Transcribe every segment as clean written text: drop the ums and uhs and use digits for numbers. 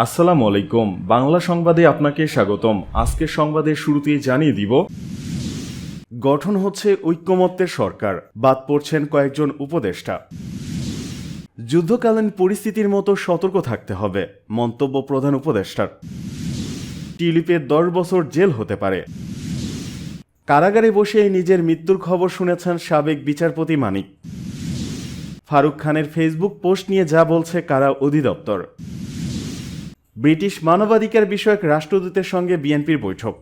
আসসালামু আলাইকুম। বাংলা সংবাদে আপনাকে স্বাগতম। আজকের সংবাদের শুরুতেই জানিয়ে দিব, গঠন হচ্ছে ঐক্যমত্যের সরকার, বাদ পড়ছেন কয়েকজন উপদেষ্টা। যুদ্ধকালীন পরিস্থিতির মতো সতর্ক থাকতে হবে, মন্তব্য প্রধান উপদেষ্টার। টিউলিপের 10 বছর জেল হতে পারে। কারাগারে বসেই নিজের মৃত্যুর খবর শুনেছেন সাবেক বিচারপতি মানিক। ফারুক খানের ফেসবুক পোস্ট নিয়ে যা বলছে কারা অধিদপ্তর। ব্রিটিশ মানবাধিকার বিষয়ক রাষ্ট্রদূতের সঙ্গে বিএনপির বৈঠক।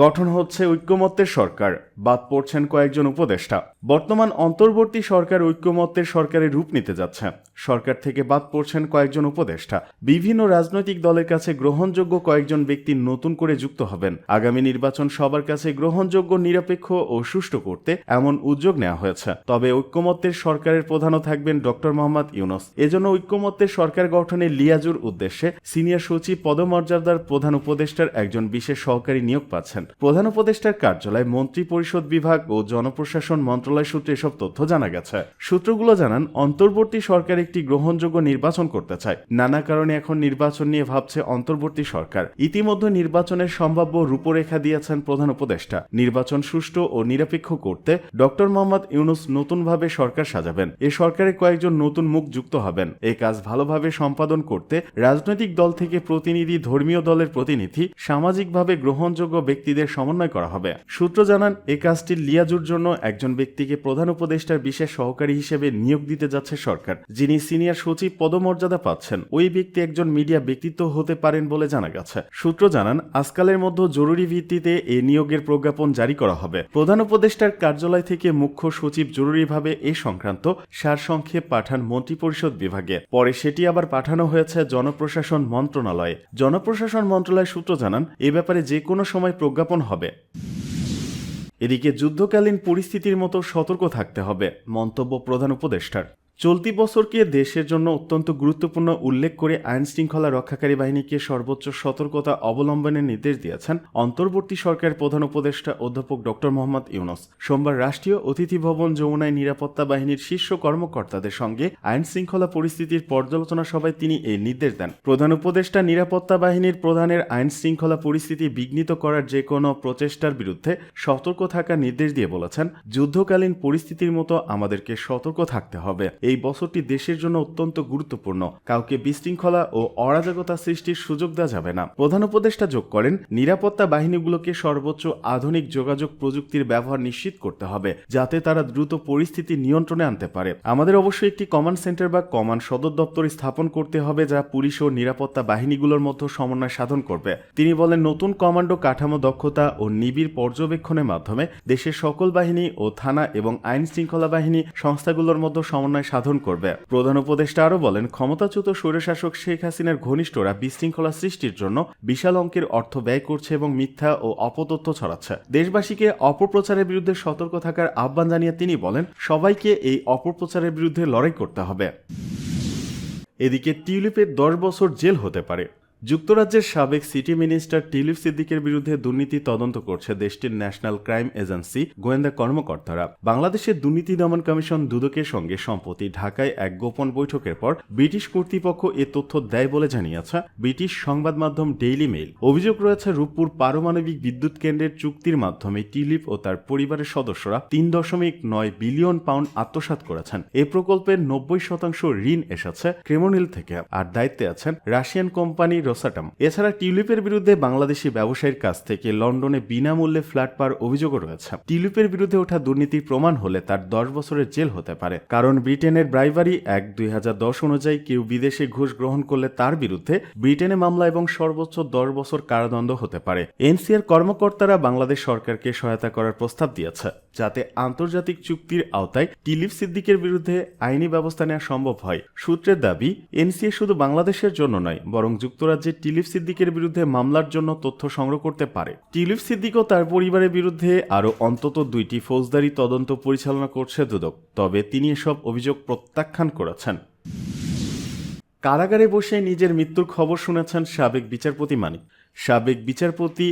গঠন হচ্ছে ঐক্যমত্যের সরকার, বাদ পড়ছেন কয়েকজন উপদেষ্টা। বর্তমান অন্তর্বর্তী সরকার ঐক্যমত্যের সরকারের রূপ নিতে যাচ্ছে। সরকার থেকে বাদ পড়ছেন কয়েকজন উপদেষ্টা। বিভিন্ন রাজনৈতিক দলের কাছে গ্রহণযোগ্য কয়েকজন ব্যক্তি নতুন করে যুক্ত হবেন। আগামী নির্বাচন সবার কাছে গ্রহণযোগ্য, নিরপেক্ষ ও সুষ্ঠু করতে এমন উদ্যোগ নেওয়া হয়েছে। তবে ঐক্যমত্যের সরকারের প্রধানও থাকবেন ডক্টর মোহাম্মদ ইউনূস। এজন্য ঐক্যমত্যের সরকার গঠনে লিয়াজুর উদ্দেশ্যে সিনিয়র সচিব পদমর্যাদার প্রধান উপদেষ্টার একজন বিশেষ সহকারী নিয়োগ পাচ্ছেন। প্রধান উপদেষ্টার কার্যালয়, মন্ত্রী পরিষদ বিভাগ ও জনপ্রশাসন মন্ত্রণালয় সূত্রে এসব তথ্য জানা গেছে। সূত্রগুলো জানান, অন্তর্বর্তী সরকার একটি গ্রহণযোগ্য নির্বাচন করতে চায়। নানা কারণে এখন নির্বাচন নিয়ে ভাবছে অন্তর্বর্তী সরকার। ইতিমধ্যে নির্বাচনের সম্ভাব্য রূপরেখা দিয়েছেন প্রধান উপদেষ্টা। নির্বাচন সুষ্ঠু ও নিরপেক্ষ করতে ডক্টর মোহাম্মদ ইউনূস নতুনভাবে সরকার সাজাবেন। এ সরকারে কয়েকজন নতুন মুখ যুক্ত হবেন। এই কাজ ভালোভাবে সম্পাদন করতে রাজনৈতিক দল থেকে প্রতিনিধি, ধর্মীয় দলের প্রতিনিধি, সামাজিকভাবে গ্রহণযোগ্য ব্যক্তিদের সমন্বয় করা হবে। সূত্র জানান, এই কাজটি লিয়াজুর জন্য একজন ব্যক্তিকে প্রধান উপদেষ্টার বিশেষ সহকারী হিসেবে নিয়োগ দিতে যাচ্ছে সরকার, যিনি সিনিয়র সচিব পদমর্যাদা পাচ্ছেন। ওই ব্যক্তি একজন মিডিয়া ব্যক্তিত্ব হতে পারেন বলে জানা গেছে। সূত্র জানান, আজকালের মধ্যে জরুরি ভিত্তিতে এই নিয়োগের প্রজ্ঞাপন জারি করা হবে। প্রধান উপদেষ্টার কার্যালয় থেকে মুখ্য সচিব জরুরিভাবে এ সংক্রান্ত সারসংক্ষেপ পাঠান মন্ত্রিপরিষদ বিভাগে। পরে সেটি আবার পাঠানো হয়েছে জনপ্রশাসন মন্ত্রণালয়ে। জনপ্রশাসন মন্ত্রণালয় সূত্র জানান, এ ব্যাপারে যে কোনো সময় প্রজ্ঞাপন হবে। এদিকে যুদ্ধকালীন পরিস্থিতির মতো সতর্ক থাকতে হবে, মন্তব্য প্রধান উপদেষ্টার। চলতি বছরকে দেশের জন্য অত্যন্ত গুরুত্বপূর্ণ উল্লেখ করে আইন শৃঙ্খলা রক্ষাকারী বাহিনীকে সর্বোচ্চ সতর্কতা অবলম্বনের নির্দেশ দিয়েছেন অন্তর্বর্তী সরকারের প্রধান উপদেষ্টা অধ্যাপক ডক্টর মোহাম্মদ ইউনূস। সোমবার রাষ্ট্রীয় অতিথি ভবন যমুনায় নিরাপত্তা বাহিনীর শীর্ষ কর্মকর্তাদের সঙ্গে আইন শৃঙ্খলা পরিস্থিতির পর্যালোচনা সভায় তিনি এই নির্দেশ দেন। প্রধান উপদেষ্টা নিরাপত্তা বাহিনীর প্রধানের আইন শৃঙ্খলা পরিস্থিতি বিঘ্নিত করার যে কোনো প্রচেষ্টার বিরুদ্ধে সতর্ক থাকার নির্দেশ দিয়ে বলেছেন, যুদ্ধকালীন পরিস্থিতির মতো আমাদেরকে সতর্ক থাকতে হবে। এই বছরটি দেশের জন্য অত্যন্ত গুরুত্বপূর্ণ। কাউকে বিশৃঙ্খলা ও অরাজকতা সৃষ্টির সুযোগ দেওয়া যাবে না। প্রধান উপদেষ্টা যোগ করেন, নিরাপত্তা বাহিনীগুলোকে সর্বোচ্চ আধুনিক যোগাযোগ প্রযুক্তির ব্যবহার নিশ্চিত করতে হবে, যাতে তারা দ্রুত পরিস্থিতি নিয়ন্ত্রণে আনতে পারে। আমাদের অবশ্যই একটি কমান্ড সেন্টার বা কমান্ড সদর দপ্তর স্থাপন করতে হবে, যা পুলিশ ও নিরাপত্তা বাহিনীগুলোর মধ্যে সমন্বয় সাধন করবে। তিনি বলেন, নতুন কমান্ডো কাঠামো দক্ষতা ও নিবিড় পর্যবেক্ষণের মাধ্যমে দেশের সকল বাহিনী ও থানা এবং আইন শৃঙ্খলা বাহিনী সংস্থাগুলোর মধ্যে সমন্বয় সাধন করবে। প্রধান উপদেষ্টা আরও বলেন, ক্ষমতাচ্যুত স্বৈরশাসক শেখ হাসিনার ঘনিষ্ঠরা বিশৃঙ্খলা সৃষ্টির জন্য বিশাল অঙ্কের অর্থ ব্যয় করছে এবং মিথ্যা ও অপতথ্য ছড়াচ্ছে। দেশবাসীকে অপপ্রচারের বিরুদ্ধে সতর্ক থাকার আহ্বান জানিয়ে তিনি বলেন, সবাইকে এই অপপ্রচারের বিরুদ্ধে লড়াই করতে হবে। এদিকে টিউলিপের 10 বছর জেল হতে পারে। যুক্তরাজ্যের সাবেক সিটি মিনিস্টার টিউলিপ সিদ্দিকের বিরুদ্ধে দুর্নীতি তদন্ত করছে দেশটির ন্যাশনাল ক্রাইম এজেন্সি গোয়েন্দা কর্মকর্তারা। বাংলাদেশের দুর্নীতি দমন কমিশন দুদকের সঙ্গে সম্প্রতি ঢাকায় এক গোপন বৈঠকের পর ব্রিটিশ কর্তৃপক্ষ এ তথ্য দেয় বলে জানিয়েছে ব্রিটিশ সংবাদ মাধ্যম ডেইলি মেইল। অভিযোগ রয়েছে, রূপপুর পারমাণবিক বিদ্যুৎ কেন্দ্রের চুক্তির মাধ্যমে টিউলিপ ও তার পরিবারের সদস্যরা 3.9 বিলিয়ন পাউন্ড আত্মসাৎ করেছেন। এই প্রকল্পের 90% ঋণ এসেছে ক্রেমনিল থেকে, আর দায়িত্বে আছেন রাশিয়ান কোম্পানি রোসাটম। এছাড়া টিউলিপের বিরুদ্ধে বাংলাদেশি ব্যবসায়ীর কাছ থেকে লন্ডনে বিনামূল্যে ফ্ল্যাট পাওয়ার অভিযোগও রয়েছে। টিউলিপের বিরুদ্ধে ওঠা দুর্নীতির প্রমাণ হলে তার 10 বছরের জেল হতে পারে। কারণ ব্রিটেনের ব্রাইভারি অ্যাক্ট 2010 অনুযায়ী কেউ বিদেশে ঘুষ গ্রহণ করলে তার বিরুদ্ধে ব্রিটেনে মামলা এবং সর্বোচ্চ 10 বছর কারাদণ্ড হতে পারে। এনসিআর কর্মকর্তারা বাংলাদেশ সরকারকে সহায়তা করার প্রস্তাব দিয়েছে, যাতে আন্তর্জাতিক চুক্তির আওতায় টিউলিপ সিদ্দিকের বিরুদ্ধে আইনি ব্যবস্থা নেওয়া সম্ভব হয়। সূত্রের দাবি, এনসিএ শুধু বাংলাদেশের জন্য নয়, বরং যুক্তরাজ্যে টিউলিপ সিদ্দিকের বিরুদ্ধে মামলার জন্য তথ্য সংগ্রহ করতে পারে। টিউলিপ সিদ্দিক ও তার পরিবারের বিরুদ্ধে আরও অন্তত 2টি ফৌজদারি তদন্ত পরিচালনা করছে দুদক, তবে তিনি এসব অভিযোগ প্রত্যাখ্যান করেছেন। কারাগারে বসে নিজের মৃত্যুর খবর শুনেছেন সাবেক বিচারপতি মানিক। সাবেক বিচারপতি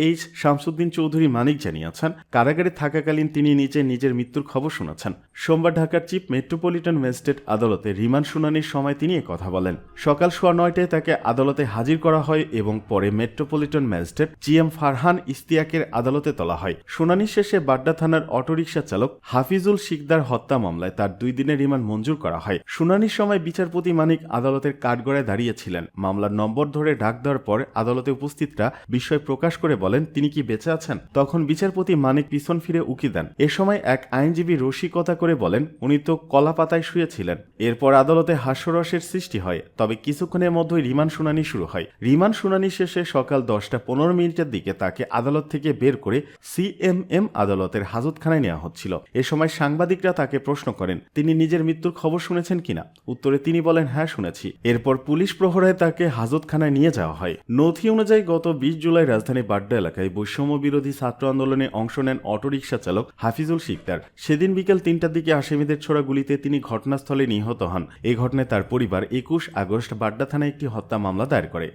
এইচ শামসুদ্দিন চৌধুরী মানিক জানিয়েছেন, কারাগারে থাকাকালীন তিনি নিজের মৃত্যুর খবর শুনেছেন। সোমবার ঢাকার চিফ মেট্রোপলিটন ম্যাজিস্ট্রেট আদালতে রিমান্ড শুনানির সময় তিনি কথা বলেন। সকাল 9:15টায় তাকে আদালতে হাজির করা হয় এবং পরে মেট্রোপলিটন ম্যাজিস্ট্রেট GM ফারহান ইস্তিয়াকের আদালতে তোলা হয়। শুনানি শেষে বাড্ডা থানার অটোরিকশা চালক হাফিজুল শিকদার হত্যা মামলায় তার 2 দিনের রিমান্ড মঞ্জুর করা হয়। শুনানির সময় বিচারপতি মানিক আদালতের কাঠগড়ায় দাঁড়িয়েছিলেন। মামলার নম্বর ধরে ডাক দেওয়ার পর আদালতে উপস্থিতরা বিস্ময় প্রকাশ করে বলেন, তিনি কি বেঁচে আছেন? তখন বিচারপতি মানিক পিছন ফিরে উকি দেন। এ সময় এক আইনজীবী রসিকতা করে বলেন, উনি তো কলা পাতায় শুয়েছিলেন। এরপর আদালতে হাস্যরসের সৃষ্টি হয়। তবে কিছুক্ষণের মধ্যেই রিমান্ড শুনানি শুরু হয়। রিমান্ড শুনানি শেষে সকাল 10:15 দিকে তাকে আদালত থেকে বের করে CMM আদালতের হাজতখানায় নেওয়া হচ্ছিল। এ সময় সাংবাদিকরা তাকে প্রশ্ন করেন, তিনি নিজের মৃত্যুর খবর শুনেছেন কিনা। উত্তরে তিনি বলেন, হ্যাঁ শুনেছি। এরপর পুলিশ প্রহরায় তাকে হাজতখানায় নিয়ে যাওয়া হয়। নথি অনুযায়ী গত 20 জুলাই রাজধানী বাড্ডা এলাকায় বৈষম্য বিরোধী ছাত্র আন্দোলনে অংশ নেন অটোরিকশা চালক হাফিজুল শিকদার। সেদিন বিকেল 3টার দিকে আসামিদের ছোড়া গুলিতে তিনি ঘটনাস্থলে নিহত হন। এই ঘটনায় তার পরিবার 21 আগস্ট বাড্ডা থানায় একটি হত্যা মামলা দায়ের করে।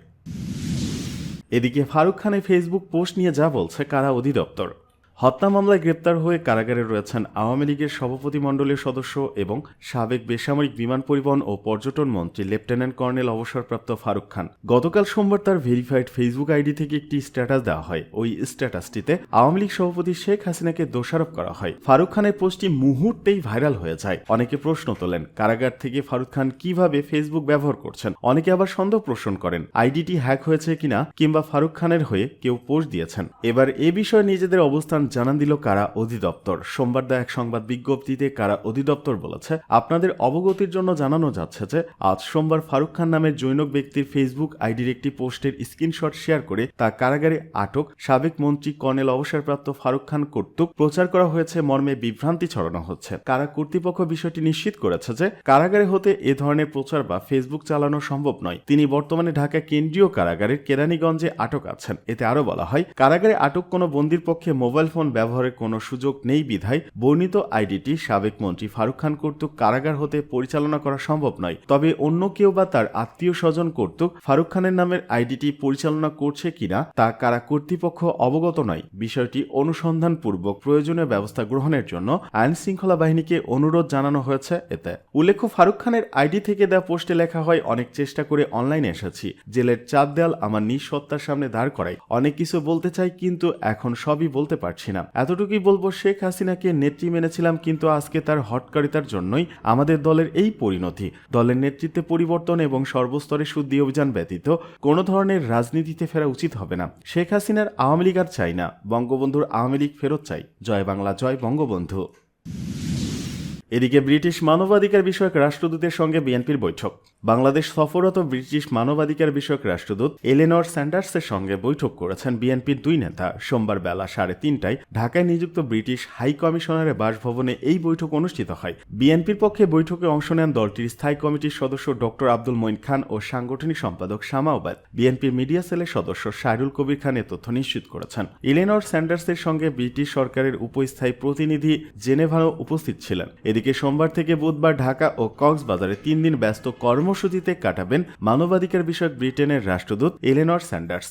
এদিকে ফারুক খানের ফেসবুক পোস্ট নিয়ে যা বলছে কারা অধিদপ্তর। হত্যা মামলায় গ্রেপ্তার হয়ে কারাগারে রয়েছেন আওয়ামী লীগের সভাপতিমণ্ডলীর সদস্য এবং সাবেক বেসামরিক বিমান পরিবহন ও পর্যটন মন্ত্রী লেফটেন্যান্ট কর্নেল অবসরপ্রাপ্ত ফারুক খান। গতকাল সোমবার তার ভেরিফাইড ফেসবুক আইডি থেকে একটি স্ট্যাটাস দেওয়া হয়। ওই স্ট্যাটাসটিতে আওয়ামী লীগ সভাপতি শেখ হাসিনাকে দোষারোপ করা হয়। ফারুক খানের পোস্টটি মুহূর্তেই ভাইরাল হয়ে যায়। অনেকে প্রশ্ন তোলেন, কারাগার থেকে ফারুক খান কিভাবে ফেসবুক ব্যবহার করছেন। অনেকে আবার সন্দেহ পোষণ করেন আইডিটি হ্যাক হয়েছে কিনা কিংবা ফারুক খানের হয়ে কেউ পোস্ট দিয়েছেন। এবার এ বিষয়ে নিজেদের অবস্থান জানান দিল কারা অধিদপ্তর। সোমবার দেয়া এক সংবাদ বিজ্ঞপ্তিতে কারা অধিদপ্তর বলেছে, আপনাদের অবগতির জন্য জানানো যাচ্ছে যে আজ সোমবার ফারুক খান নামের জৈনক ব্যক্তির ফেসবুক আইডির একটি পোস্টের স্ক্রিনশট শেয়ার করে তা কারাগারে আটক সাবেক মন্ত্রী কর্নেল অবসরপ্রাপ্ত ফারুক খান কর্তৃক প্রচার করা হয়েছে মর্মে বিভ্রান্তি ছড়ানো হচ্ছে। কারা কর্তৃপক্ষ বিষয়টি নিশ্চিত করেছে যে কারাগারে হতে এ ধরনের প্রচার বা ফেসবুক চালানো সম্ভব নয়। তিনি বর্তমানে ঢাকা কেন্দ্রীয় কারাগারের কেরানীগঞ্জে আটক আছেন। এতে আরো বলা হয়, কারাগারে আটক কোনো বন্দির পক্ষে মোবাইল ফোন ব্যবহারের কোনো সুযোগ নেই বিধায় বর্ণিত আইডিটি সাবেক মন্ত্রী ফারুক খান কর্তৃক কারাগার হতে পরিচালনা করা সম্ভব নয়। তবে অন্য কেউ বা তার আত্মীয় স্বজন কর্তৃক ফারুক খানের নামের আইডিটি পরিচালনা করছে কিনা তা কারা কর্তৃপক্ষ অবগত নয়। বিষয়টি অনুসন্ধানপূর্বক প্রয়োজনীয় ব্যবস্থা গ্রহণের জন্য আইন শৃঙ্খলা বাহিনীকে অনুরোধ জানানো হয়েছে। এতে উল্লেখ্য, ফারুক খানের আইডি থেকে দেওয়া পোস্টে লেখা হয়, অনেক চেষ্টা করে অনলাইনে এসেছি, জেলের চার দেয়াল আমার নিজ সত্তার সামনে দাঁড় করাই, অনেক কিছু বলতে চাই কিন্তু এখন সবই বলতে পারছি না। এতটুকুই বলবো, শেখ হাসিনাকে নেত্রী মেনেছিলাম কিন্তু আজকে তার হটকারিতার জন্যই আমাদের দলের এই পরিণতি। দলের নেতৃত্বে পরিবর্তন এবং সর্বস্তরে শুদ্ধি অভিযান ব্যতীত কোনো ধরনের রাজনীতিতে ফেরা উচিত হবে না। শেখ হাসিনার আওয়ামী লীগ আর চাই না, বঙ্গবন্ধুর আওয়ামী লীগ ফেরত চাই। জয় বাংলা, জয় বঙ্গবন্ধু। এদিকে ব্রিটিশ মানবাধিকার বিষয়ক রাষ্ট্রদূতের সঙ্গে বিএনপির বৈঠক। বাংলাদেশ সফররত ব্রিটিশ মানবাধিকার বিষয়ক রাষ্ট্রদূত এলেনর স্যান্ডার্সের সঙ্গে বৈঠক করেছেন বিএনপির দুই নেতা। সোমবার বেলা 3:30টায় ঢাকায় নিযুক্ত ব্রিটিশ হাই কমিশনারের বাসভবনে এই বৈঠক অনুষ্ঠিত হয়। বিএনপির পক্ষে বৈঠকে অংশ নেন দলটির স্থায়ী কমিটির সদস্য ডক্টর আব্দুল মঈন খান ও সাংগঠনিক সম্পাদক শামা ওবায়দ। বিএনপির মিডিয়া সেলের সদস্য শাহরুল কবির খান এ তথ্য নিশ্চিত করেছেন। এলেনর স্যান্ডার্সের সঙ্গে ব্রিটিশ সরকারের উপস্থায়ী প্রতিনিধি জেনেভাও উপস্থিত ছিলেন। এদিকে সোমবার থেকে বুধবার ঢাকা ও কক্সবাজারে 3 দিন ব্যস্ত কর্মসূচিতে কাটাবেন মানবাধিকার বিষয়ক ব্রিটেনের রাষ্ট্রদূত এলেনর স্যান্ডার্স।